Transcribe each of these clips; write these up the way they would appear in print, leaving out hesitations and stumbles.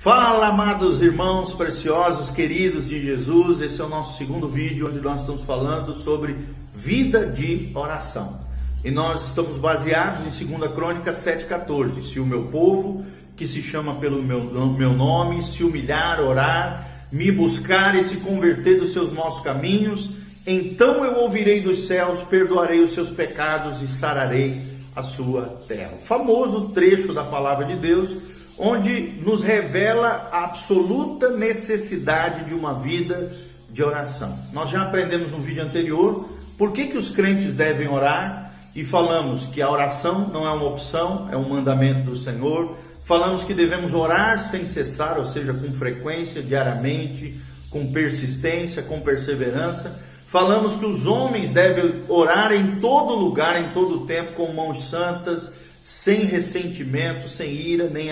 Fala, amados irmãos preciosos, queridos de Jesus. Esse é o nosso segundo vídeo, onde nós estamos falando sobre vida de oração. E nós estamos baseados em 2 Crônicas 7,14. Se o meu povo, que se chama pelo meu nome, se humilhar, orar, me buscar e se converter dos seus maus caminhos, então eu ouvirei dos céus, perdoarei os seus pecados e sararei a sua terra. O famoso trecho da palavra de Deus, onde nos revela a absoluta necessidade de uma vida de oração. Nós já aprendemos no vídeo anterior por que os crentes devem orar, e falamos que a oração não é uma opção, é um mandamento do Senhor. Falamos que devemos orar sem cessar, ou seja, com frequência, diariamente, com persistência, com perseverança. Falamos que os homens devem orar em todo lugar, em todo tempo, com mãos santas, sem ressentimento, sem ira, nem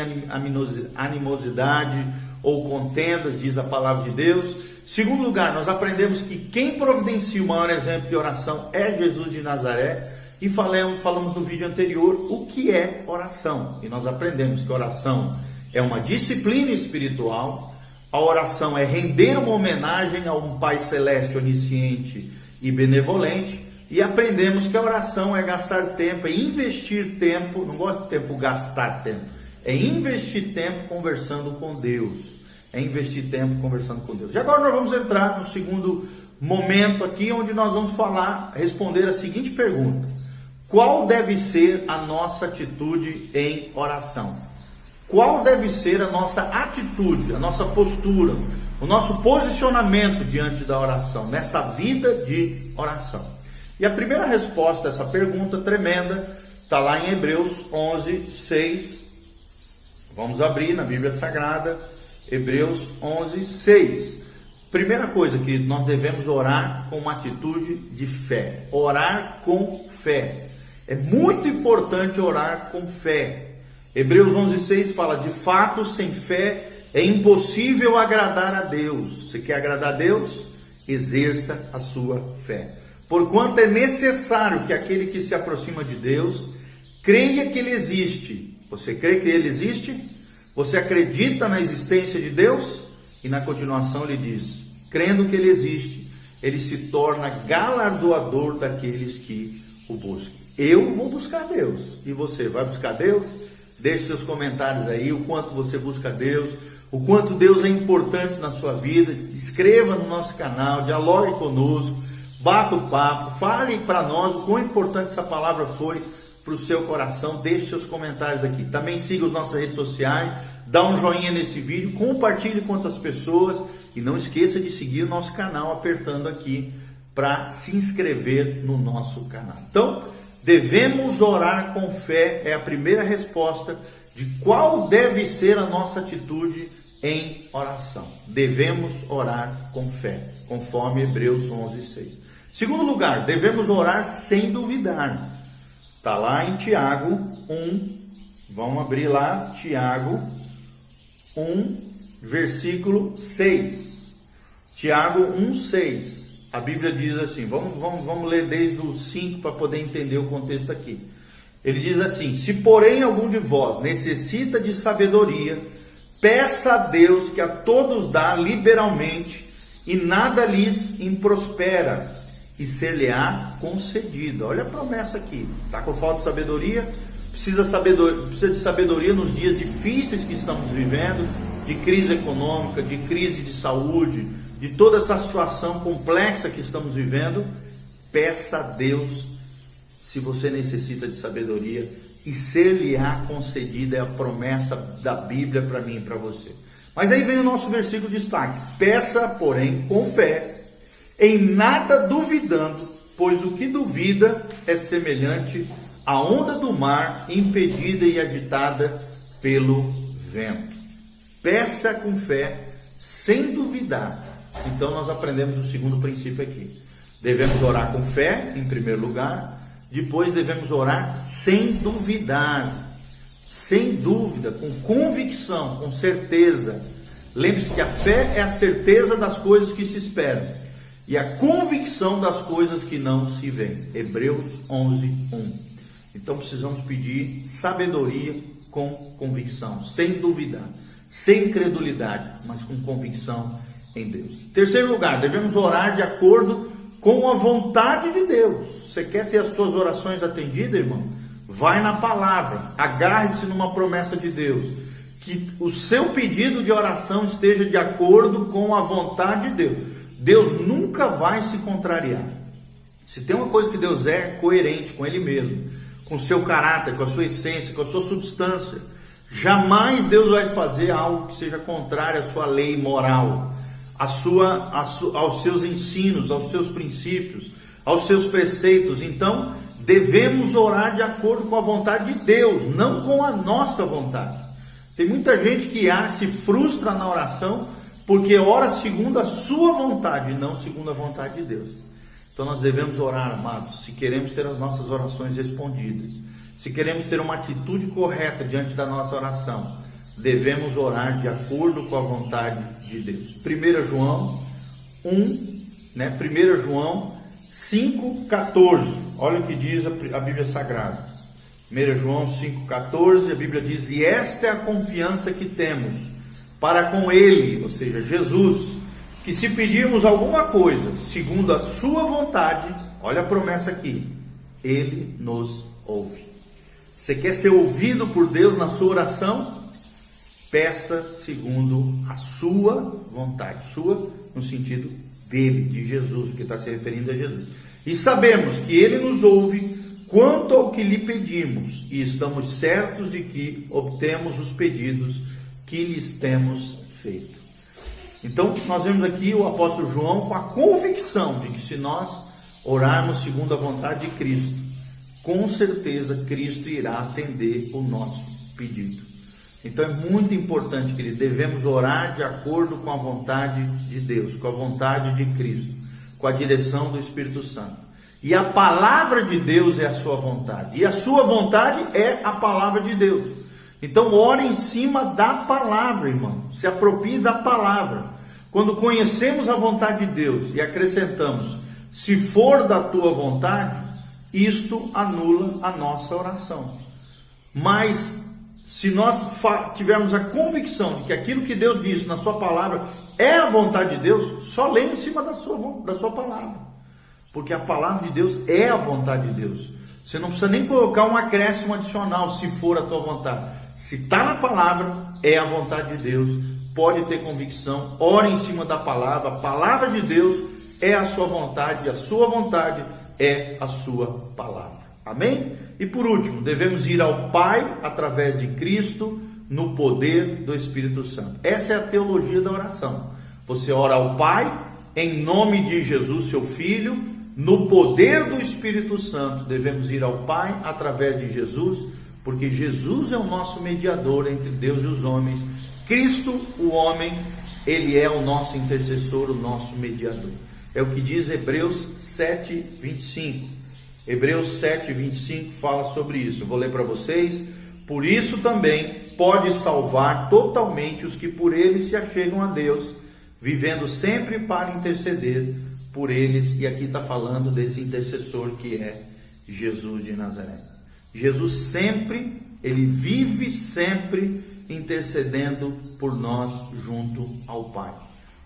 animosidade ou contendas, diz a palavra de Deus. Segundo lugar, nós aprendemos que quem providencia o maior exemplo de oração é Jesus de Nazaré. E falamos no vídeo anterior o que é oração. E nós aprendemos que oração é uma disciplina espiritual. A oração é render uma homenagem a um Pai Celeste, onisciente e benevolente. E aprendemos que a oração é gastar tempo, é investir tempo. Não gosto de tempo gastar tempo. É investir tempo conversando com Deus. É investir tempo conversando com Deus. E agora nós vamos entrar no segundo momento aqui, onde nós vamos responder a seguinte pergunta: qual deve ser a nossa atitude em oração? Qual deve ser a nossa atitude, a nossa postura, o nosso posicionamento diante da oração, nessa vida de oração? E a primeira resposta a essa pergunta tremenda está lá em Hebreus 11, 6. Vamos abrir na Bíblia Sagrada, Hebreus 11, 6. Primeira coisa que nós devemos orar com uma atitude de fé. Orar com fé. É muito importante orar com fé. Hebreus 11,6 fala: de fato, sem fé é impossível agradar a Deus. Você quer agradar a Deus? Exerça a sua fé. Porquanto é necessário que aquele que se aproxima de Deus creia que Ele existe. Você crê que Ele existe? Você acredita na existência de Deus? E na continuação ele diz: crendo que Ele existe, Ele se torna galardoador daqueles que o buscam. Eu vou buscar Deus. E você vai buscar Deus? Deixe seus comentários aí, o quanto você busca Deus, o quanto Deus é importante na sua vida. Inscreva no nosso canal, dialogue conosco, bata o papo, fale para nós o quão importante essa palavra foi para o seu coração. Deixe seus comentários aqui. Também siga as nossas redes sociais, dá um joinha nesse vídeo, compartilhe com outras pessoas e não esqueça de seguir o nosso canal apertando aqui para se inscrever no nosso canal. Então, devemos orar com fé, é a primeira resposta de qual deve ser a nossa atitude em oração. Devemos orar com fé, conforme Hebreus 11, 6. Segundo lugar, devemos orar sem duvidar. Está lá em Tiago 1, vamos abrir lá, Tiago 1, versículo 6. Tiago 1, 6. A Bíblia diz assim, vamos ler desde o 5 para poder entender o contexto aqui. Ele diz assim: se porém algum de vós necessita de sabedoria, peça a Deus que a todos dá liberalmente e nada lhes improspera, e ser-lhe-á concedida. Olha a promessa aqui. Está com falta de sabedoria? Precisa de sabedoria nos dias difíceis que estamos vivendo, de crise econômica, de crise de saúde, de toda essa situação complexa que estamos vivendo. Peça a Deus se você necessita de sabedoria, e ser-lhe-á concedida. É a promessa da Bíblia para mim e para você. Mas aí vem o nosso versículo de destaque: peça, porém, com fé, em nada duvidando, pois o que duvida é semelhante à onda do mar, impedida e agitada pelo vento. Peça com fé, sem duvidar. Então nós aprendemos o segundo princípio aqui. Devemos orar com fé, em primeiro lugar. Depois devemos orar sem duvidar. Sem dúvida, com convicção, com certeza. Lembre-se que a fé é a certeza das coisas que se esperam e a convicção das coisas que não se veem. Hebreus 11, 1. Então precisamos pedir sabedoria com convicção, sem duvidar. sem incredulidade, mas com convicção em Deus. Terceiro lugar, devemos orar de acordo com a vontade de Deus. Você quer ter as suas orações atendidas, irmão? Vai na palavra, agarre-se numa promessa de Deus, que o seu pedido de oração esteja de acordo com a vontade de Deus. Deus nunca vai se contrariar. Se tem uma coisa que Deus é coerente com Ele mesmo, com o seu caráter, com a sua essência, com a sua substância, jamais Deus vai fazer algo que seja contrário à sua lei moral, aos seus ensinos, aos seus princípios, aos seus preceitos. Então, devemos orar de acordo com a vontade de Deus, não com a nossa vontade. Tem muita gente que se frustra na oração porque ora segundo a sua vontade, não segundo a vontade de Deus. Então nós devemos orar, amados, se queremos ter as nossas orações respondidas, se queremos ter uma atitude correta diante da nossa oração, devemos orar de acordo com a vontade de Deus. 1 João 1 João 5,14, olha o que diz a Bíblia Sagrada. 1 João 5,14, a Bíblia diz: e esta é a confiança que temos para com Ele, ou seja, Jesus, que se pedirmos alguma coisa segundo a sua vontade, olha a promessa aqui, Ele nos ouve. Você quer ser ouvido por Deus na sua oração? Peça segundo a sua vontade, sua no sentido dele, de Jesus, que está se referindo a Jesus. E sabemos que Ele nos ouve quanto ao que lhe pedimos, e estamos certos de que obtemos os pedidos que lhes temos feito. Então, nós vemos aqui o apóstolo João com a convicção de que se nós orarmos segundo a vontade de Cristo, com certeza Cristo irá atender o nosso pedido. Então é muito importante, querido, devemos orar de acordo com a vontade de Deus, com a vontade de Cristo, com a direção do Espírito Santo. E a palavra de Deus é a sua vontade. E a sua vontade é a palavra de Deus. Então ore em cima da palavra, irmão. Se aproprie da palavra. Quando conhecemos a vontade de Deus e acrescentamos, se for da tua vontade, isto anula a nossa oração. Mas se nós tivermos a convicção de que aquilo que Deus diz na sua palavra é a vontade de Deus, só lê em cima da sua palavra. Porque a palavra de Deus é a vontade de Deus. Você não precisa nem colocar um acréscimo adicional se for a tua vontade. Se está na palavra, é a vontade de Deus. Pode ter convicção, ore em cima da palavra. A palavra de Deus é a sua vontade, e a sua vontade é a sua palavra. Amém? E por último, devemos ir ao Pai através de Cristo, no poder do Espírito Santo. Essa é a teologia da oração. Você ora ao Pai, em nome de Jesus, seu Filho, no poder do Espírito Santo. Devemos ir ao Pai através de Jesus, porque Jesus é o nosso mediador entre Deus e os homens. Cristo, o homem, ele é o nosso intercessor, o nosso mediador. É o que diz Hebreus 7:25. Hebreus 7:25 fala sobre isso. Eu vou ler para vocês. Por isso também pode salvar totalmente os que por ele se achegam a Deus, vivendo sempre para interceder por eles. E aqui está falando desse intercessor que é Jesus de Nazaré. Jesus sempre, ele vive sempre intercedendo por nós junto ao Pai.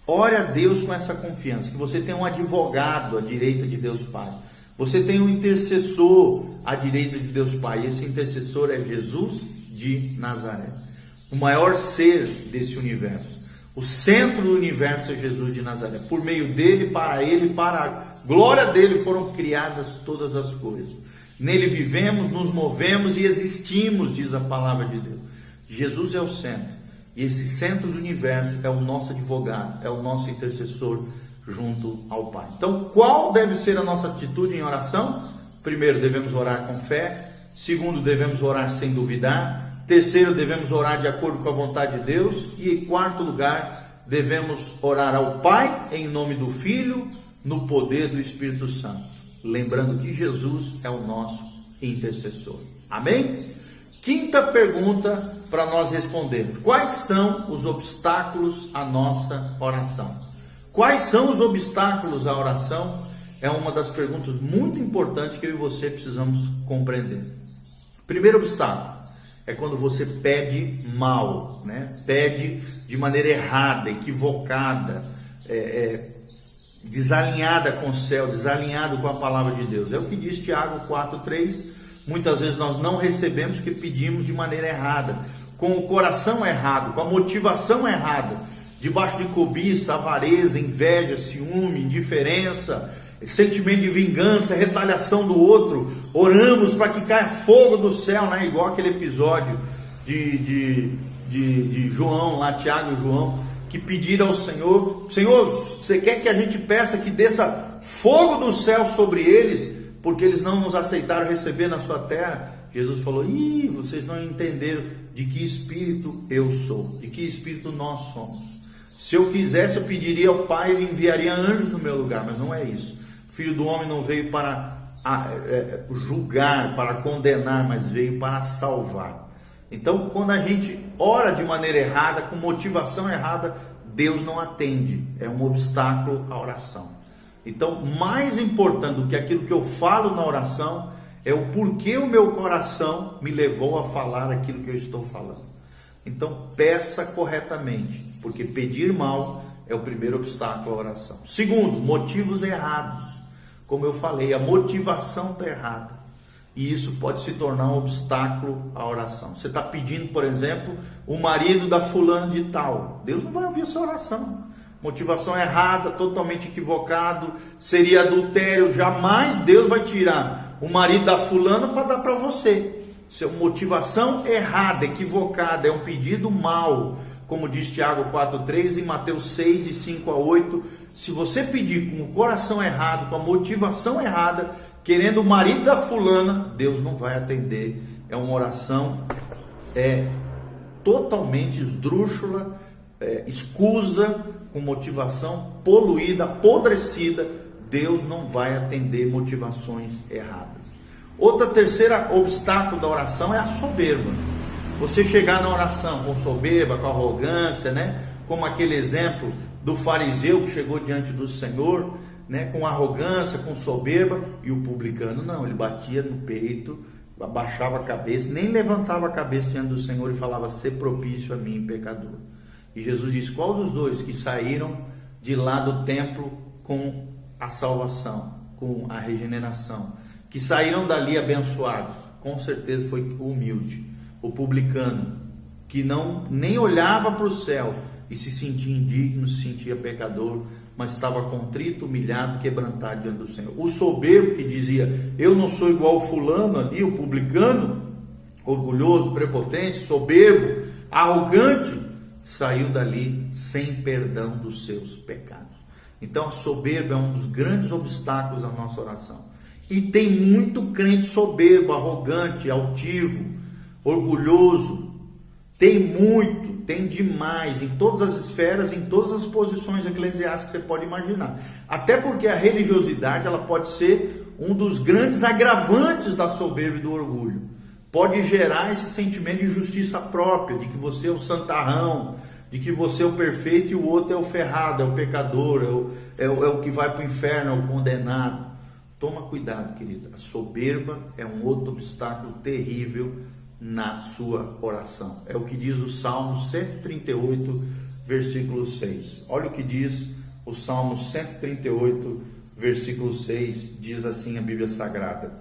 Ore a Deus com essa confiança, que você tem um advogado à direita de Deus Pai. Você tem um intercessor à direita de Deus Pai. Esse intercessor é Jesus de Nazaré, o maior ser desse universo. O centro do universo é Jesus de Nazaré. Por meio dele, para a glória dele foram criadas todas as coisas. Nele vivemos, nos movemos e existimos, diz a palavra de Deus. Jesus é o centro. E esse centro do universo é o nosso advogado, é o nosso intercessor junto ao Pai. Então, qual deve ser a nossa atitude em oração? Primeiro, devemos orar com fé. Segundo, devemos orar sem duvidar. Terceiro, devemos orar de acordo com a vontade de Deus. E em quarto lugar, devemos orar ao Pai em nome do Filho, no poder do Espírito Santo. Lembrando que Jesus é o nosso intercessor. Amém? Quinta pergunta para nós respondermos. Quais são os obstáculos à nossa oração? Quais são os obstáculos à oração? É uma das perguntas muito importantes que eu e você precisamos compreender. Primeiro obstáculo é quando você pede mal, né? Pede de maneira errada, equivocada, desalinhada com o céu, desalinhado com a palavra de Deus. É o que diz Tiago 4,3. Muitas vezes nós não recebemos porque pedimos de maneira errada, com o coração errado, com a motivação errada, debaixo de cobiça, avareza, inveja, ciúme, indiferença, sentimento de vingança, retaliação do outro. Oramos para que caia fogo do céu, né? Igual aquele episódio de João, lá Tiago e João, que pediram ao Senhor: Senhor, você quer que a gente peça que desça fogo do céu sobre eles, porque eles não nos aceitaram receber na sua terra? Jesus falou: vocês não entenderam de que espírito eu sou, de que espírito nós somos. Se eu quisesse, eu pediria ao Pai, Ele enviaria anjos no meu lugar, mas não é isso. O Filho do Homem não veio para julgar, para condenar, mas veio para salvar. Então, quando a gente ora de maneira errada, com motivação errada, Deus não atende. É um obstáculo à oração. Então, mais importante do que aquilo que eu falo na oração, é o porquê o meu coração me levou a falar aquilo que eu estou falando. Então, peça corretamente, porque pedir mal é o primeiro obstáculo à oração. Segundo, motivos errados. Como eu falei, a motivação está errada, e isso pode se tornar um obstáculo à oração. Você está pedindo, por exemplo, o marido da fulana de tal. Deus não vai ouvir essa oração. Motivação errada, totalmente equivocado, seria adultério. Jamais Deus vai tirar o marido da fulana para dar para você. Isso é motivação errada, equivocada, é um pedido mau, como diz Tiago 4,3 e Mateus 6, de 5 a 8. Se você pedir com o coração errado, com a motivação errada, querendo o marido da fulana, Deus não vai atender. É uma oração totalmente esdrúxula, escusa, com motivação poluída, apodrecida. Deus não vai atender motivações erradas. Terceira obstáculo da oração é a soberba. Você chegar na oração com soberba, com arrogância, né? Como aquele exemplo do fariseu que chegou diante do Senhor, né? Com arrogância, com soberba, e o publicano não, ele batia no peito, abaixava a cabeça, nem levantava a cabeça diante do Senhor e falava: "Sê propício a mim, pecador". E Jesus diz: qual dos dois que saíram de lá do templo com a salvação, com a regeneração, que saíram dali abençoados? Com certeza foi o humilde, o publicano, que nem olhava para o céu e se sentia indigno, se sentia pecador, mas estava contrito, humilhado, quebrantado diante do Senhor. O soberbo, que dizia: eu não sou igual ao fulano ali, o publicano, orgulhoso, prepotente, soberbo, arrogante, saiu dali sem perdão dos seus pecados. Então a soberba é um dos grandes obstáculos à nossa oração. E tem muito crente soberbo, arrogante, altivo, orgulhoso. Tem demais, em todas as esferas, em todas as posições eclesiásticas que você pode imaginar. Até porque a religiosidade, ela pode ser um dos grandes agravantes da soberba e do orgulho. Pode gerar esse sentimento de justiça própria, de que você é o santarrão, de que você é o perfeito e o outro é o ferrado, é o pecador, é o que vai para o inferno, é o condenado. Toma cuidado, querida. A soberba é um outro obstáculo terrível na sua oração. É o que diz o Salmo 138, versículo 6. Olha o que diz o Salmo 138, versículo 6. Diz assim a Bíblia Sagrada: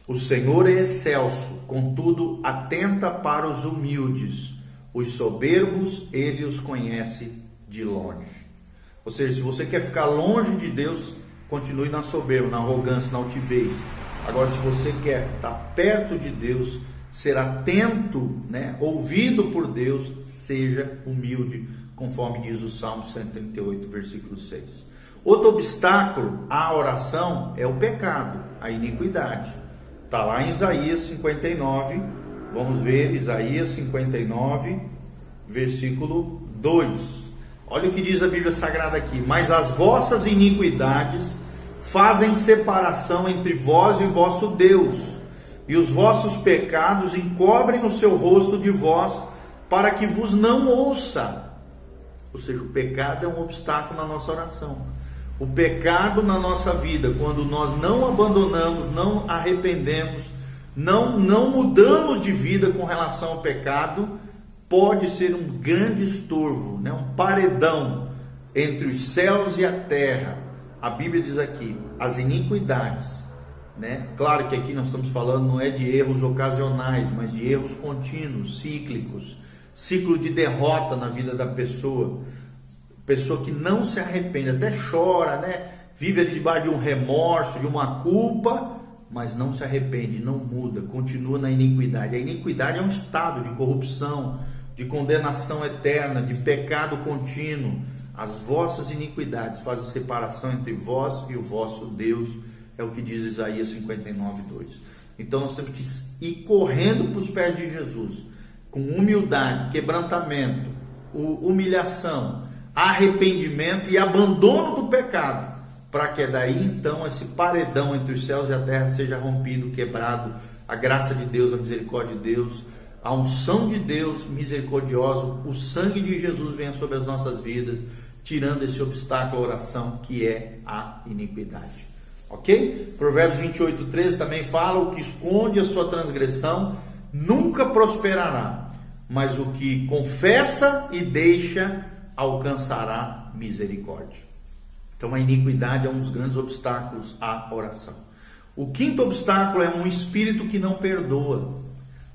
o Senhor é excelso, contudo atenta para os humildes. Os soberbos, Ele os conhece de longe. Ou seja, se você quer ficar longe de Deus, continue na soberba, na arrogância, na altivez. Agora, se você quer estar perto de Deus, ser atento, né, ouvido por Deus, seja humilde, conforme diz o Salmo 138, versículo 6. Outro obstáculo à oração é o pecado, a iniquidade. Está lá em Isaías 59, vamos ver Isaías 59, versículo 2. Olha o que diz a Bíblia Sagrada aqui: mas as vossas iniquidades fazem separação entre vós e vosso Deus, e os vossos pecados encobrem o seu rosto de vós, para que vos não ouça. Ou seja, o pecado é um obstáculo na nossa oração. O pecado na nossa vida, quando nós não abandonamos, não arrependemos, não mudamos de vida com relação ao pecado, pode ser um grande estorvo, né? Um paredão entre os céus e a terra. A Bíblia diz aqui, as iniquidades, né? Claro que aqui nós estamos falando não é de erros ocasionais, mas de erros contínuos, cíclicos, ciclo de derrota na vida da pessoa que não se arrepende, até chora, né? Vive ali debaixo de um remorso, de uma culpa, mas não se arrepende, não muda, continua na iniquidade. A iniquidade é um estado de corrupção, de condenação eterna, de pecado contínuo. As vossas iniquidades fazem separação entre vós e o vosso Deus, é o que diz Isaías 59:2. Então nós temos que ir correndo para os pés de Jesus, com humildade, quebrantamento, humilhação, arrependimento e abandono do pecado, para que daí então esse paredão entre os céus e a terra seja rompido, quebrado, a graça de Deus, a misericórdia de Deus, a unção de Deus misericordioso, o sangue de Jesus venha sobre as nossas vidas, tirando esse obstáculo à oração que é a iniquidade. Ok? Provérbios 28:13 também fala: o que esconde a sua transgressão nunca prosperará, mas o que confessa e deixa alcançará misericórdia. Então a iniquidade é um dos grandes obstáculos à oração. O quinto obstáculo é um espírito que não perdoa.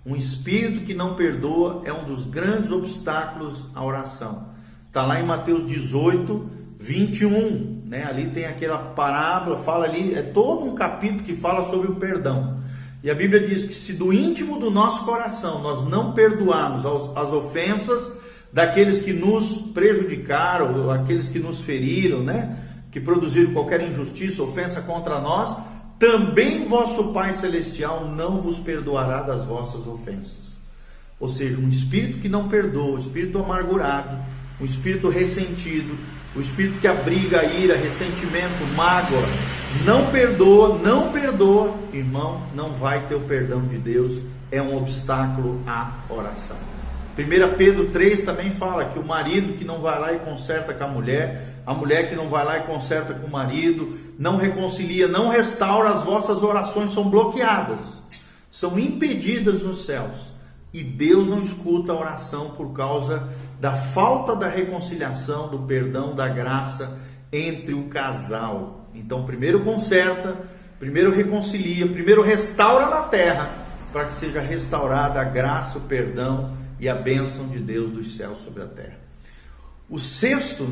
Um espírito que não perdoa é um dos grandes obstáculos à oração. Está lá em Mateus 18:21, né? Ali tem aquela parábola, fala ali, é todo um capítulo que fala sobre o perdão. E a Bíblia diz que se do íntimo do nosso coração nós não perdoarmos as ofensas daqueles que nos prejudicaram, aqueles que nos feriram, né? Que produziram qualquer injustiça, ofensa contra nós, também vosso Pai Celestial não vos perdoará das vossas ofensas. Ou seja, um espírito que não perdoa, um espírito amargurado, um espírito ressentido, o espírito que abriga a ira, ressentimento, mágoa, não perdoa, irmão, não vai ter o perdão de Deus, é um obstáculo à oração. 1 Pedro 3 também fala que o marido que não vai lá e conserta com a mulher que não vai lá e conserta com o marido, não reconcilia, não restaura, as vossas orações são bloqueadas, são impedidas nos céus. E Deus não escuta a oração por causa da falta da reconciliação, do perdão, da graça entre o casal. Então primeiro conserta, primeiro reconcilia, primeiro restaura na terra, para que seja restaurada a graça, o perdão e a bênção de Deus dos céus sobre a terra. O sexto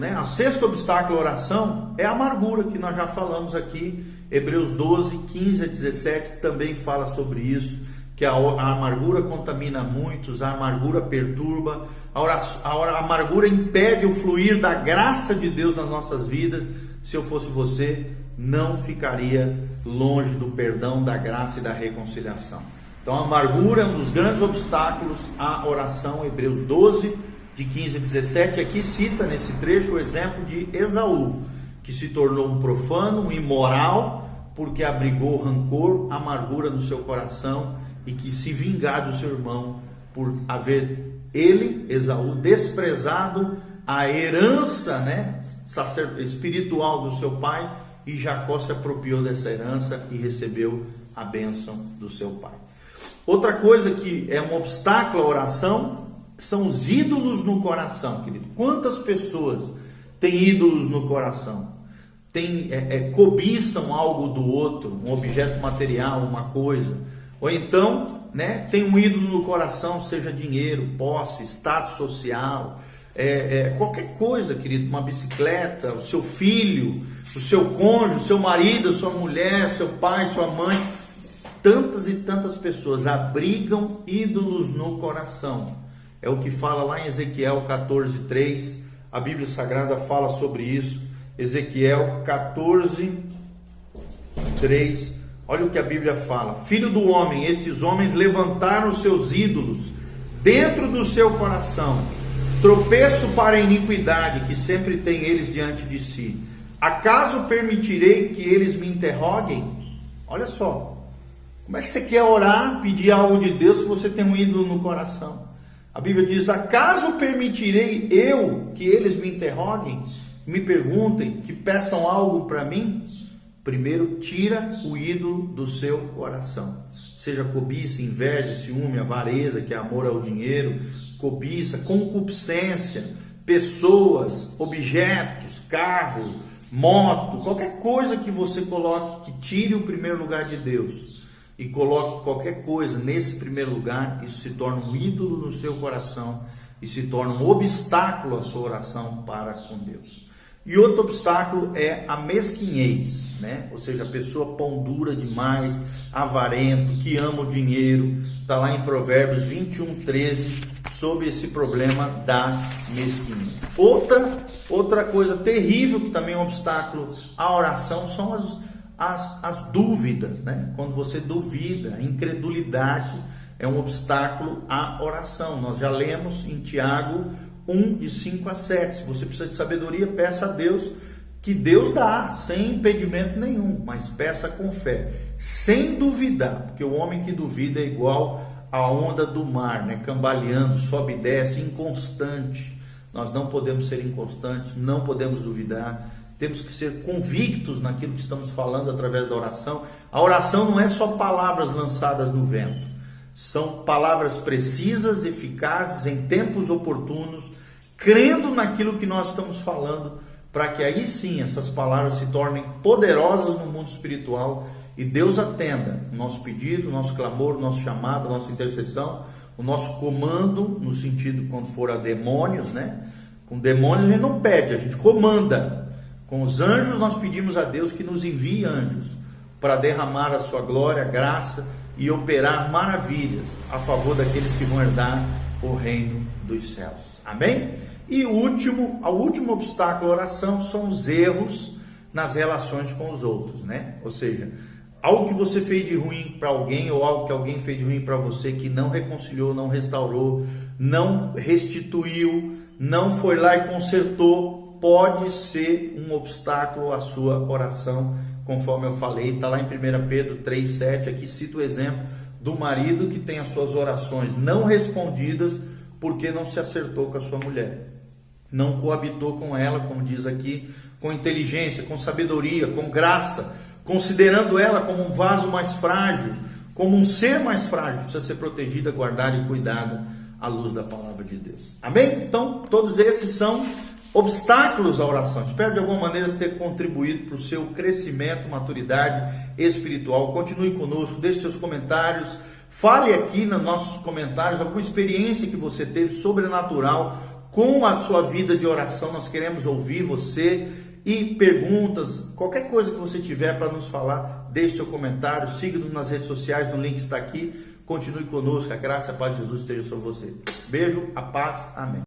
obstáculo à oração é a amargura, que nós já falamos aqui. Hebreus 12:15-17 também fala sobre isso, que a amargura contamina muitos, a amargura perturba, a amargura impede o fluir da graça de Deus nas nossas vidas. Se eu fosse você, não ficaria longe do perdão, da graça e da reconciliação. Então a amargura é um dos grandes obstáculos à oração. Hebreus 12:15-17, aqui cita nesse trecho o exemplo de Esaú, que se tornou um profano, um imoral, porque abrigou rancor, amargura no seu coração e quis se vingar do seu irmão por haver ele, Esaú, desprezado a herança, né, espiritual do seu pai, e Jacó se apropriou dessa herança e recebeu a bênção do seu pai. Outra coisa que é um obstáculo à oração são os ídolos no coração, querido. Quantas pessoas têm ídolos no coração? Cobiçam algo do outro, um objeto material, uma coisa. Ou então, né, tem um ídolo no coração, seja dinheiro, posse, status social, qualquer coisa, querido, uma bicicleta, o seu filho, o seu cônjuge, o seu marido, a sua mulher, seu pai, sua mãe. Tantas e tantas pessoas abrigam ídolos no coração. É o que fala lá em Ezequiel 14:3. A Bíblia Sagrada fala sobre isso. Ezequiel 14:3. Olha o que a Bíblia fala: filho do homem, estes homens levantaram os seus ídolos dentro do seu coração, tropeço para a iniquidade que sempre tem eles diante de si. Acaso permitirei que eles me interroguem? Olha só, como é que você quer orar, pedir algo de Deus se você tem um ídolo no coração? A Bíblia diz: acaso permitirei eu que eles me interroguem, me perguntem, que peçam algo para mim? Primeiro, tira o ídolo do seu coração. Seja cobiça, inveja, ciúme, avareza, que é amor ao dinheiro, cobiça, concupiscência, pessoas, objetos, carro, moto, qualquer coisa que você coloque que tire o primeiro lugar de Deus e coloque qualquer coisa nesse primeiro lugar, isso se torna um ídolo no seu coração e se torna um obstáculo à sua oração para com Deus. E outro obstáculo é a mesquinhez, né? Ou seja, a pessoa pão dura demais, avarento, que ama o dinheiro. Está lá em Provérbios 21:13 sobre esse problema da mesquinhez. Outra coisa terrível que também é um obstáculo à oração são as dúvidas, né? Quando você duvida, a incredulidade é um obstáculo à oração. Nós já lemos em Tiago 1:5-7. Se você precisa de sabedoria, peça a Deus, que Deus dá, sem impedimento nenhum, mas peça com fé, sem duvidar, porque o homem que duvida é igual à onda do mar, né? Cambaleando, sobe e desce, inconstante. Nós não podemos ser inconstantes, não podemos duvidar, temos que ser convictos naquilo que estamos falando através da oração. A oração não é só palavras lançadas no vento, são palavras precisas, eficazes, em tempos oportunos, crendo naquilo que nós estamos falando, para que aí sim essas palavras se tornem poderosas no mundo espiritual e Deus atenda o nosso pedido, o nosso clamor, o nosso chamado, a nossa intercessão, o nosso comando, no sentido quando for a demônios, né? Com demônios a gente não pede, a gente comanda. Com os anjos nós pedimos a Deus que nos envie anjos para derramar a sua glória, graça e operar maravilhas a favor daqueles que vão herdar o reino dos céus. Amém? E o último obstáculo à oração são os erros nas relações com os outros, né? Ou seja, algo que você fez de ruim para alguém ou algo que alguém fez de ruim para você, que não reconciliou, não restaurou, não restituiu, não foi lá e consertou, pode ser um obstáculo à sua oração, conforme eu falei. Está lá em 1 Pedro 3,7, aqui cito o exemplo do marido que tem as suas orações não respondidas porque não se acertou com a sua mulher, não coabitou com ela, como diz aqui, com inteligência, com sabedoria, com graça, considerando ela como um vaso mais frágil, como um ser mais frágil, que precisa ser protegida, guardada e cuidada à luz da palavra de Deus. Amém? Então, todos esses são obstáculos à oração. Espero de alguma maneira ter contribuído para o seu crescimento, maturidade espiritual. Continue conosco, deixe seus comentários, fale aqui nos nossos comentários alguma experiência que você teve sobrenatural com a sua vida de oração. Nós queremos ouvir você. E perguntas, qualquer coisa que você tiver para nos falar, deixe seu comentário, siga-nos nas redes sociais, no link está aqui. Continue conosco, a graça e a paz de Jesus esteja sobre você. Beijo, a paz, amém.